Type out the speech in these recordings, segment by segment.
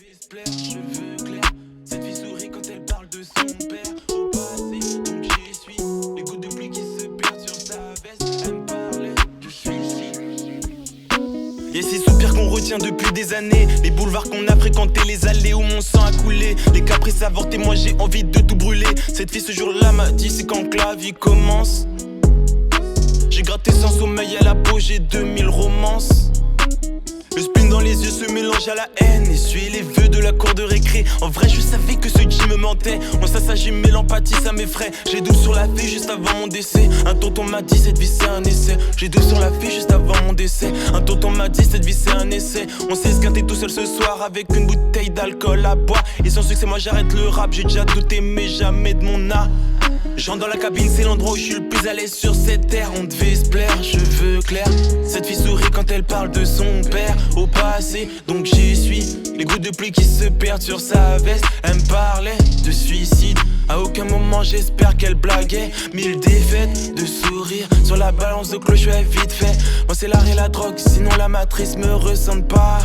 devise plaire, cheveux clairs. Cette fille sourit quand elle parle de son père. Au passé, donc j'y suis. Les gouttes de pluie qui se perdent sur sa veste. Elle me parlait de suicide. Y'a ces soupirs qu'on retient depuis des années. Les boulevards qu'on a fréquentés, les allées où mon sang a coulé. Les caprices avortés, moi j'ai envie de tout brûler. Cette fille ce jour-là m'a dit c'est quand que la vie commence. J'ai gratté sans sommeil à la peau, j'ai 2000 romances. Le spleen dans les yeux se mélange à la haine. Essuyer les vœux de la cour de récré. En vrai je savais que ce G me mentait. Mon s'agit mais l'empathie ça m'effraie. J'ai doute sur la vie juste avant mon décès. Un tonton m'a dit cette vie c'est un essai. J'ai doute sur la vie juste avant mon décès. Un tonton m'a dit cette vie c'est un essai. On s'est esquinté tout seul ce soir avec une bouteille d'alcool à boire. Et sans succès moi j'arrête le rap. J'ai déjà douté mais jamais de mon art. J'entre dans la cabine, c'est l'endroit où je suis le plus à l'aise sur cette terre. On devait se plaire, cheveux clairs. Cette fille sourit quand elle parle de son père. Au passé, donc j'y suis. Les gouttes de pluie qui se perdent sur sa veste. Elle me parlait de suicide. À aucun moment j'espère qu'elle blaguait. 1000 défaites de sourire. Sur la balance de cloche, je fais vite fait. Moi c'est l'art et la drogue, sinon la matrice me ressemble pas.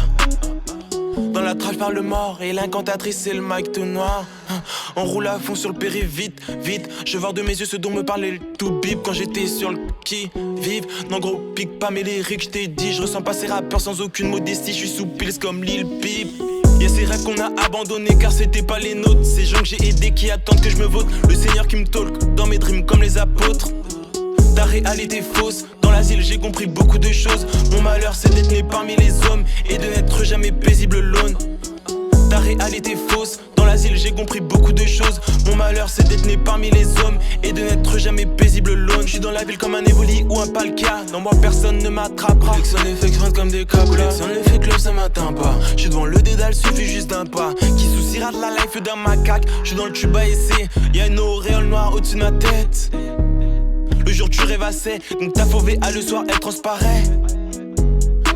Dans la trappe par le mort et l'incantatrice c'est le mic tout noir. On roule à fond sur le péri vite, vite. Je vois de mes yeux ce dont me parlait le tout bip quand j'étais sur le qui vive. Non gros pique pas mes lyriques, je t'ai dit. Je ressens pas ces rappeurs sans aucune modestie. Je suis sous piles comme Lil Peep. Y'a ces rêves qu'on a abandonnés car c'était pas les nôtres. Ces gens que j'ai aidés qui attendent que je me vote. Le Seigneur qui me talk dans mes dreams comme les apôtres. Ta réalité fausse. Dans l'asile j'ai compris beaucoup de choses. Mon malheur c'est d'être né parmi les hommes et de n'être jamais paisible l'aune. Ta réalité fausse. Dans l'asile j'ai compris beaucoup de choses. Mon malheur c'est d'être né parmi les hommes et de n'être jamais paisible l'aune. J'suis dans la ville comme un évoli ou un palka. Non moi personne ne m'attrapera. Collection effet crainte comme des câbles. Collection effet club ça m'atteint pas. J'suis devant le dédale suffit juste d'un pas. Qui souciera de la life d'un macaque. J'suis dans le tuba et c'est y'a une auréole noire au-dessus de ma tête. Le jour tu rêvassais, donc ta fauvé à le soir elle transparaît.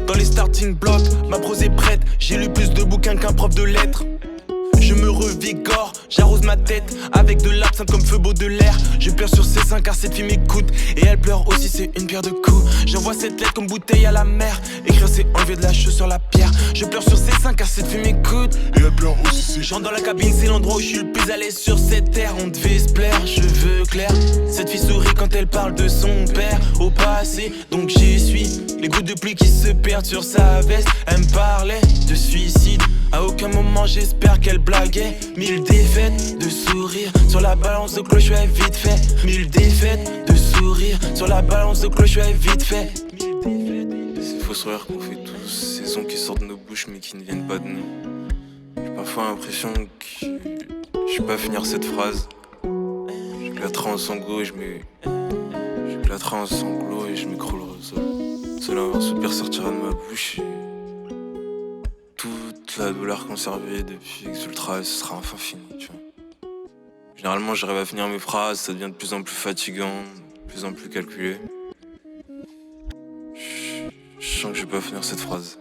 Dans les starting blocks, ma prose est prête. J'ai lu plus de bouquins qu'un prof de lettres. Je me revigore, j'arrose ma tête avec de l'absinthe comme feu Baudelaire. Je pleure sur ses seins car cette fille m'écoute. Et elle pleure aussi, c'est une pierre de coups. J'envoie cette lettre comme bouteille à la mer. Écrire c'est enlever de la chaux sur la pierre. Je pleure sur ses seins car cette fille m'écoute. Et elle pleure aussi, c'est J'entre dans la cabine, c'est l'endroit où je suis le plus à l'aise sur cette terre. On devait se plaire, cheveux clairs. Cette fille sourit quand elle parle de son père. Au passé, donc j'y suis. Les gouttes de pluie qui se perdent sur sa veste. Elle me parlait de suicide. À aucun moment j'espère qu'elle blaguait. 1000 défaites de sourire. Sur la balance de cloche, je fais vite fait. 1000 défaites de sourire. Sur la balance de cloche, je fais vite fait. Ces faux sourires qu'on fait tous, ces sons qui sortent de nos bouches mais qui ne viennent pas de nous. J'ai parfois l'impression que je vais pas finir cette phrase. J'éclaterai en sanglots et je m'écroulerai au sol. Seul un soupir sortira de ma bouche et toute la douleur conservée depuis Exultra, ce sera enfin fini, tu vois. Généralement, j'arrive à finir mes phrases, ça devient de plus en plus fatigant, de plus en plus calculé. Je sens que je vais pas finir cette phrase.